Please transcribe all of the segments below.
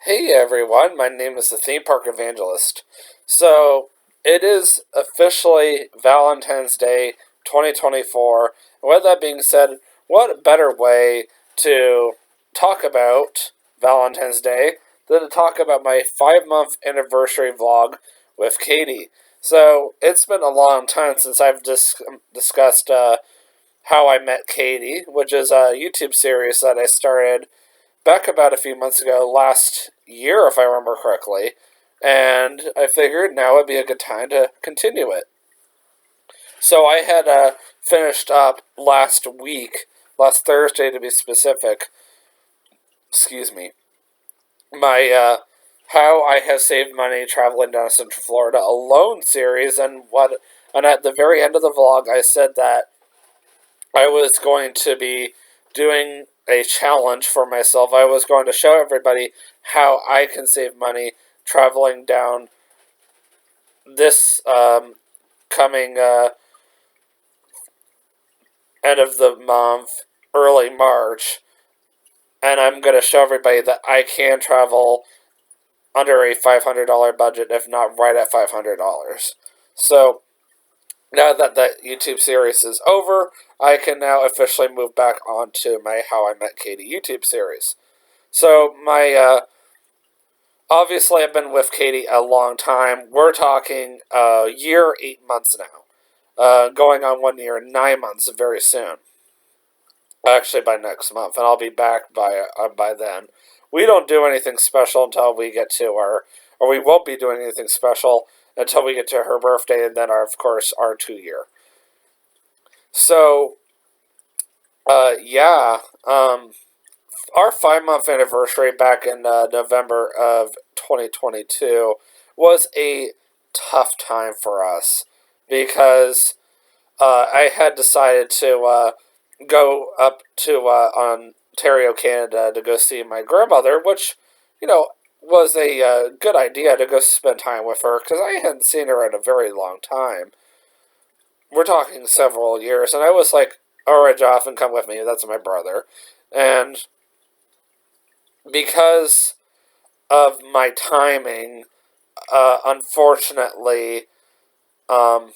Hey everyone, my name is the Theme Park Evangelist. So, it is officially Valentine's Day 2024. And with that being said, what better way to talk about Valentine's Day than to talk about my 5 month anniversary vlog with Katie? So, it's been a long time since I've discussed how I met Katie, which is a YouTube series that I started back about a few months ago, last year, if I remember correctly, and I figured now would be a good time to continue it. So I had finished up last week, last Thursday to be specific, excuse me, my How I Have Saved Money Traveling Down Central Florida Alone series, and at the very end of the vlog, I said that I was going to be doing a challenge for myself. I was going to show everybody how I can save money traveling down this coming end of the month, early March. And I'm going to show everybody that I can travel under a $500 budget, if not right at $500. So, now that the YouTube series is over, I can now officially move back onto my How I Met Katie YouTube series. So, obviously, I've been with Katie a long time. We're talking a year, 8 months now. Going on 1 year and 9 months very soon. Actually, by next month, and I'll be back by then. We don't do anything special until we get to or we won't be doing anything special until we get to her birthday, and then, of course, our 2 year. So, yeah, our 5 month anniversary back in November of 2022 was a tough time for us because I had decided to go up to Ontario, Canada to go see my grandmother, which, you know, was a good idea to go spend time with her because I hadn't seen her in a very long time. We're talking several years, and I was like, alright, Jonathan, come with me. That's my brother. And because of my timing, unfortunately, um,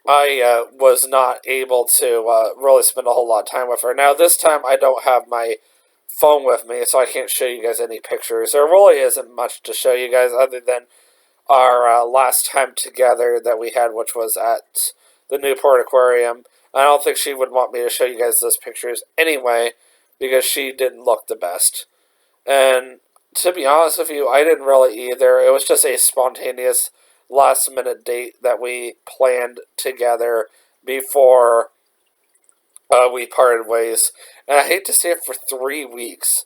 I was not able to really spend a whole lot of time with her. Now, this time I don't have my phone with me, so I can't show you guys any pictures. There really isn't much to show you guys other than our last time together that we had, which was at the Newport Aquarium. I don't think she would want me to show you guys those pictures anyway, because she didn't look the best. And to be honest with you, I didn't really either. It was just a spontaneous last minute date that we planned together before we parted ways. And I hate to say it, for 3 weeks.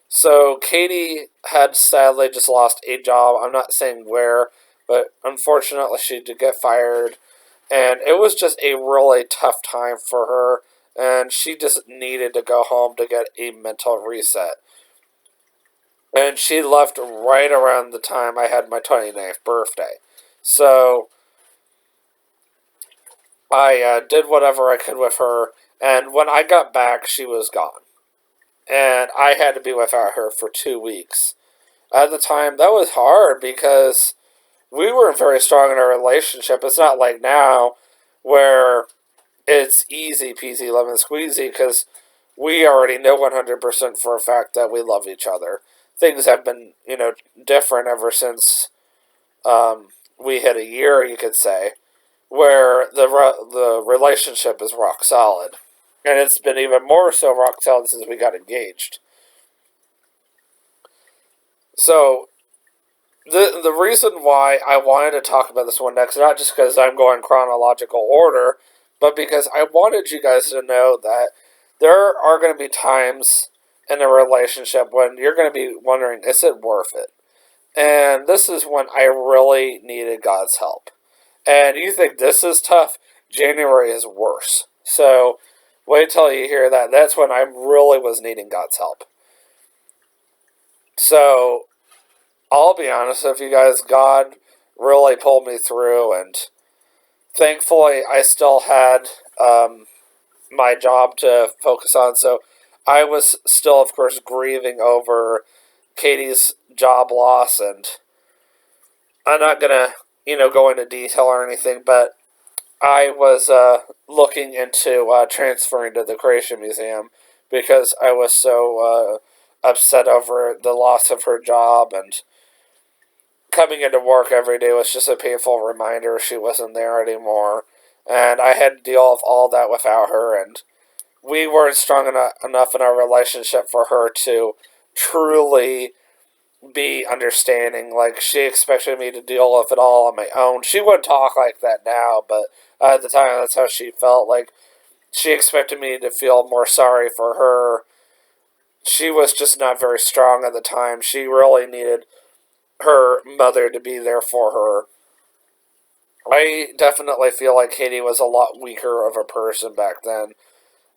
So Katie had sadly just lost a job. I'm not saying where, but unfortunately she did get fired. And it was just a really tough time for her. And she just needed to go home to get a mental reset. And she left right around the time I had my 29th birthday. So I did whatever I could with her. And when I got back, she was gone. And I had to be without her for 2 weeks. At the time, that was hard because we were very strong in our relationship. It's not like now where it's easy peasy lemon squeezy because we already know 100% for a fact that we love each other. Things have been, different ever since we hit a year, you could say, where the relationship is rock solid. And it's been even more so rock solid since we got engaged. So, the reason why I wanted to talk about this one next, not just because I'm going chronological order, but because I wanted you guys to know that there are going to be times in a relationship when you're going to be wondering, is it worth it? And this is when I really needed God's help. And you think this is tough? January is worse. So wait till you hear that. That's when I really was needing God's help. So I'll be honest with you guys, God really pulled me through, and thankfully I still had my job to focus on. So I was still, of course, grieving over Katie's job loss, and I'm not gonna, go into detail or anything, but I was looking into transferring to the Creation Museum because I was so upset over the loss of her job, and coming into work every day was just a painful reminder she wasn't there anymore. And I had to deal with all that without her, and we weren't strong enough in our relationship for her to truly be understanding. Like, she expected me to deal with it all on my own. She wouldn't talk like that now, but at the time, that's how she felt. Like, she expected me to feel more sorry for her. She was just not very strong at the time. She really needed her mother to be there for her. I definitely feel like Katie was a lot weaker of a person back then,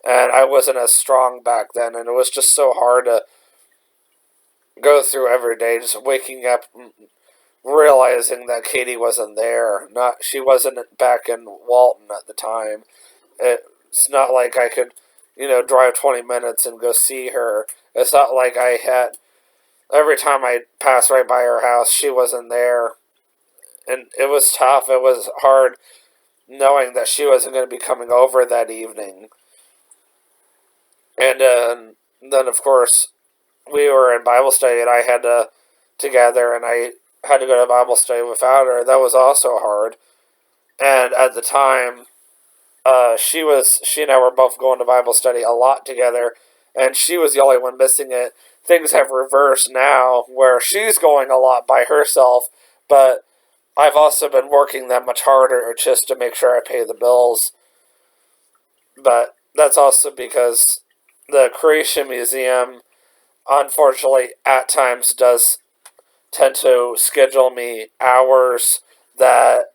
and I wasn't as strong back then, and it was just so hard to go through every day, just waking up realizing that Katie wasn't there. Not She wasn't back in Walton at the time. It's not like I could, drive 20 minutes and go see her. It's not like I had every time I passed right by her house, she wasn't there. And it was tough. It was hard knowing that she wasn't going to be coming over that evening. And then, of course, we were in Bible study, and I had to together, and I had to go to Bible study without her. That was also hard. And at the time, she and I were both going to Bible study a lot together, and she was the only one missing it. Things have reversed now, where she's going a lot by herself, but I've also been working that much harder just to make sure I pay the bills. But that's also because the Creation Museum, unfortunately, at times does tend to schedule me hours that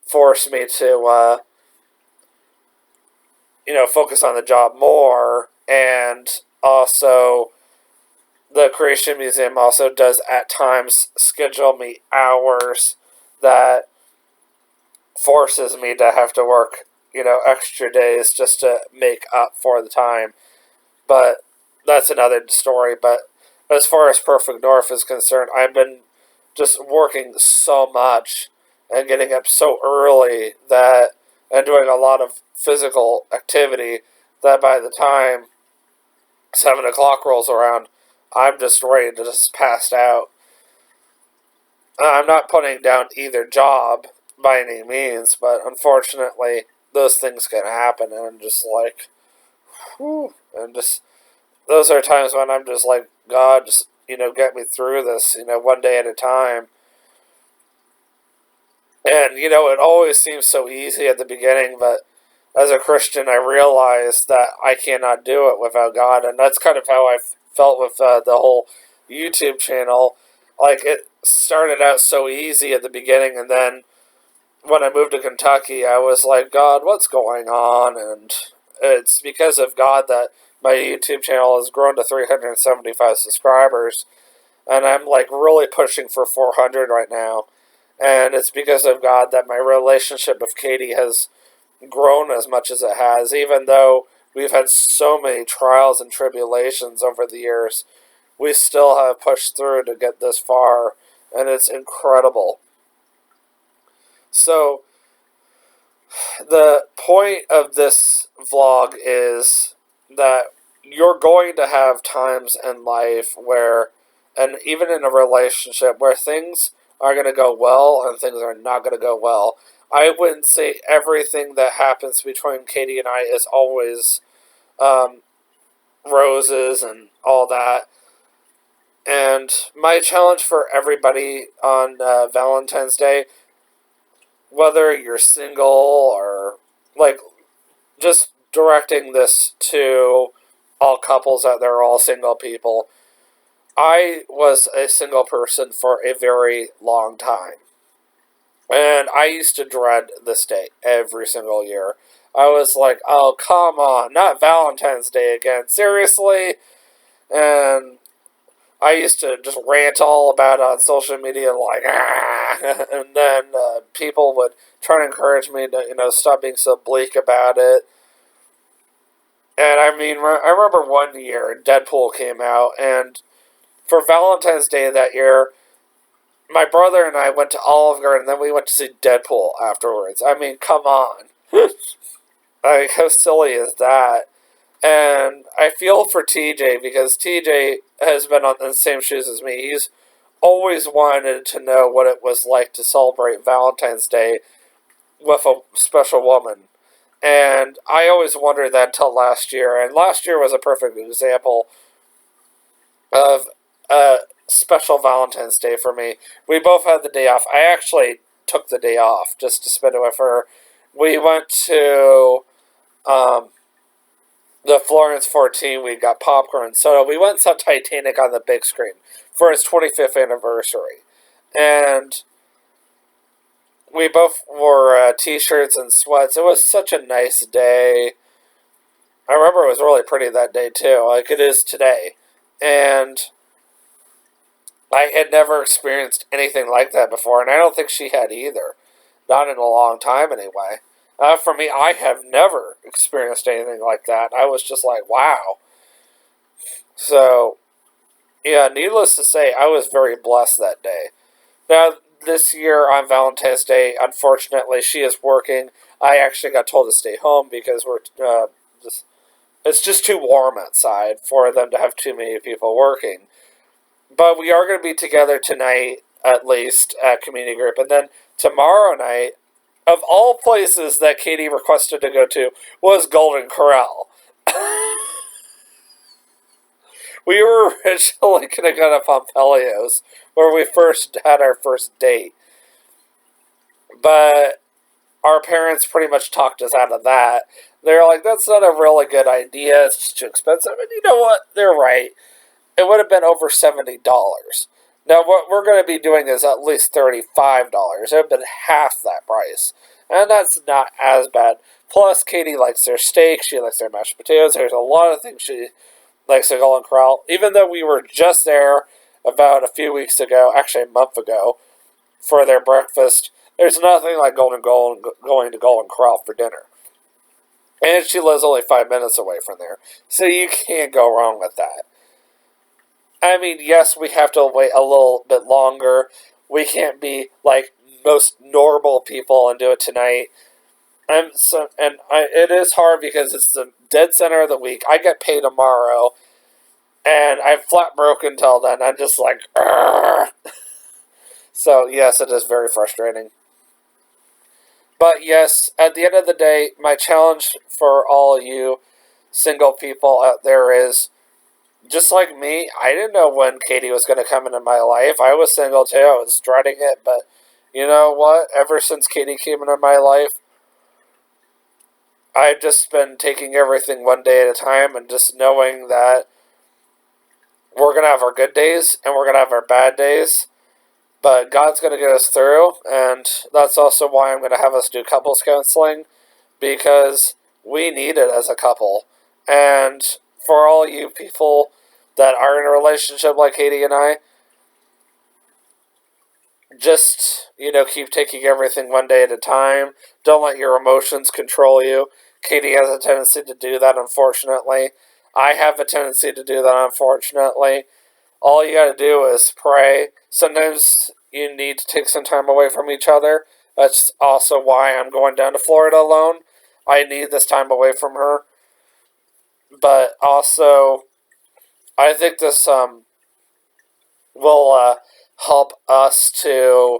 force me to, focus on the job more. And also, the Creation Museum also does at times schedule me hours that forces me to have to work, extra days just to make up for the time. But that's another story. But as far as Perfect North is concerned, I've been just working so much and getting up so early that and doing a lot of physical activity that by the time 7 o'clock rolls around, I'm just ready to just pass out. I'm not putting down either job by any means, but unfortunately, those things can happen, and I'm just like, whew, and just those are times when I'm just like, God, just get me through this, one day at a time. And it always seems so easy at the beginning, but as a Christian, I realize that I cannot do it without God, and that's kind of how I felt with the whole YouTube channel. Like, it started out so easy at the beginning, and then when I moved to Kentucky, I was like, God, what's going on? And it's because of God that my YouTube channel has grown to 375 subscribers, and I'm like really pushing for 400 right now. And it's because of God that my relationship with Katie has grown as much as it has, even though we've had so many trials and tribulations over the years. We still have pushed through to get this far, and it's incredible. So, the point of this vlog is that you're going to have times in life where, and even in a relationship, where things are going to go well and things are not going to go well. I wouldn't say everything that happens between Katie and I is always roses and all that. And my challenge for everybody on Valentine's Day, whether you're single or like just directing this to all couples out there, all single people. I was a single person for a very long time. And I used to dread this day every single year. I was like, oh, come on, not Valentine's Day again. Seriously? And I used to just rant all about it on social media, like, ah, and then people would try to encourage me to, stop being so bleak about it. And I mean, I remember one year Deadpool came out, and for Valentine's Day that year, my brother and I went to Olive Garden, and then we went to see Deadpool afterwards. I mean, come on. Like, how silly is that? And I feel for TJ because TJ has been on the same shoes as me. He's always wanted to know what it was like to celebrate Valentine's Day with a special woman. And I always wondered that until last year. And last year was a perfect example of a special Valentine's Day for me. We both had the day off. I actually took the day off just to spend it with her. We went to the Florence 14. We got popcorn. So we went and saw Titanic on the big screen for its 25th anniversary. And we both wore t-shirts and sweats. It was such a nice day. I remember it was really pretty that day too, like it is today. And I had never experienced anything like that before, and I don't think she had either. Not in a long time, anyway. For me, I have never experienced anything like that. I was just like, wow. So, yeah, needless to say, I was very blessed that day. Now, this year on Valentine's Day, unfortunately, she is working. I actually got told to stay home because it's just too warm outside for them to have too many people working. But we are going to be together tonight, at least, at community group. And then tomorrow night, of all places that Katie requested to go to, was Golden Corral. We were originally going to go to Pompelio's, where we first had our first date. But our parents pretty much talked us out of that. They're like, that's not a really good idea. It's just too expensive. And you know what? They're right. It would have been over $70. Now, what we're going to be doing is at least $35. It would have been half that price. And that's not as bad. Plus, Katie likes their steak. She likes their mashed potatoes. There's a lot of things she likes at Golden Corral. Even though we were just there about a few weeks ago, actually a month ago, for their breakfast, there's nothing like going to Golden Corral for dinner. And she lives only 5 minutes away from there. So you can't go wrong with that. I mean, yes, we have to wait a little bit longer. We can't be like most normal people and do it tonight. It is hard because it's the dead center of the week. I get paid tomorrow, and I'm flat broke until then. I'm just like, Argh. So yes, it is very frustrating. But yes, at the end of the day, my challenge for all you single people out there is, just like me, I didn't know when Katie was going to come into my life. I was single too. I was dreading it. But you know what? Ever since Katie came into my life, I've just been taking everything one day at a time and just knowing that we're going to have our good days and we're going to have our bad days. But God's going to get us through. And that's also why I'm going to have us do couples counseling, because we need it as a couple. And for all you people that are in a relationship like Katie and I, just, keep taking everything one day at a time. Don't let your emotions control you. Katie has a tendency to do that, unfortunately. I have a tendency to do that, unfortunately. All you gotta do is pray. Sometimes you need to take some time away from each other. That's also why I'm going down to Florida alone. I need this time away from her. But also, I think this will help us to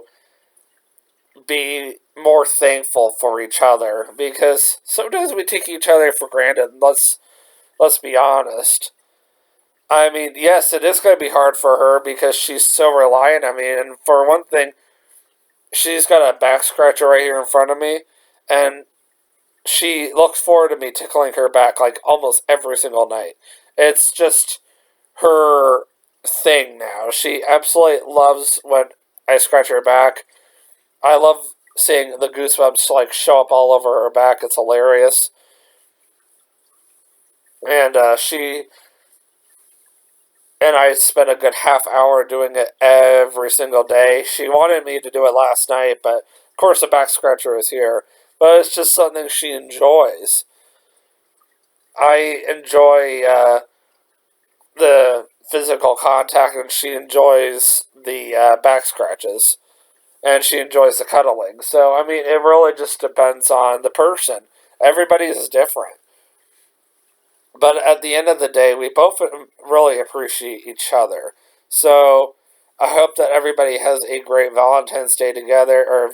be more thankful for each other, because sometimes we take each other for granted. Let's be honest. I mean, yes, it is going to be hard for her because she's so reliant on me. And for one thing, she's got a back scratcher right here in front of me, and she looks forward to me tickling her back like almost every single night. It's just her thing now. She absolutely loves when I scratch her back. I love seeing the goosebumps like show up all over her back. It's hilarious. And I spent a good half hour doing it every single day. She wanted me to do it last night, but of course the back scratcher is here. But it's just something she enjoys. I enjoy the physical contact and she enjoys the back scratches. And she enjoys the cuddling. So, I mean, it really just depends on the person. Everybody is different. But at the end of the day, we both really appreciate each other. So, I hope that everybody has a great Valentine's Day together, or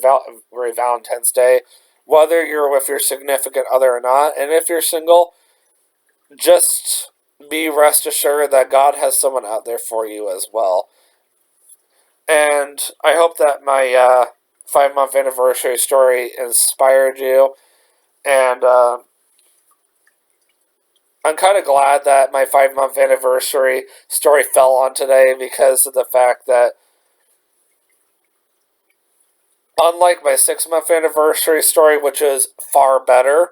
great Valentine's Day, whether you're with your significant other or not. And if you're single, just be rest assured that God has someone out there for you as well. And I hope that my 5 month anniversary story inspired you. And I'm kind of glad that my 5 month anniversary story fell on today because of the fact that, unlike my 6 month anniversary story, which is far better,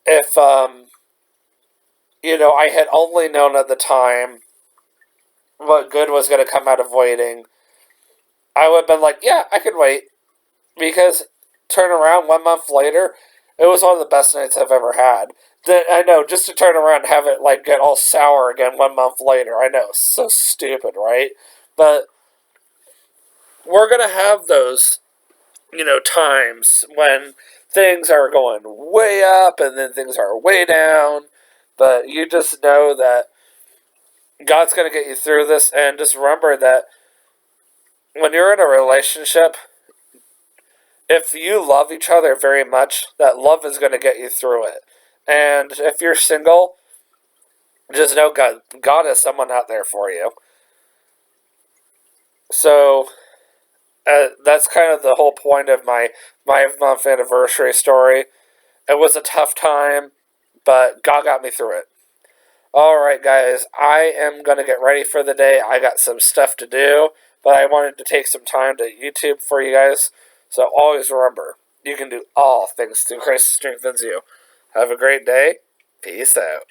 if, I had only known at the time what good was going to come out of waiting, I would have been like, yeah, I could wait. Because turn around 1 month later, it was one of the best nights I've ever had. I know, just to turn around and have it get all sour again 1 month later. I know, so stupid, right? But we're gonna have those, times when things are going way up and then things are way down. But you just know that God's gonna get you through this, and just remember that when you're in a relationship, if you love each other very much, that love is going to get you through it. And if you're single, just know God has someone out there for you. So that's kind of the whole point of my 5 month anniversary story. It was a tough time, but God got me through it. Alright, guys, I am going to get ready for the day. I got some stuff to do, but I wanted to take some time to YouTube for you guys. So always remember, you can do all things through Christ who strengthens you. Have a great day. Peace out.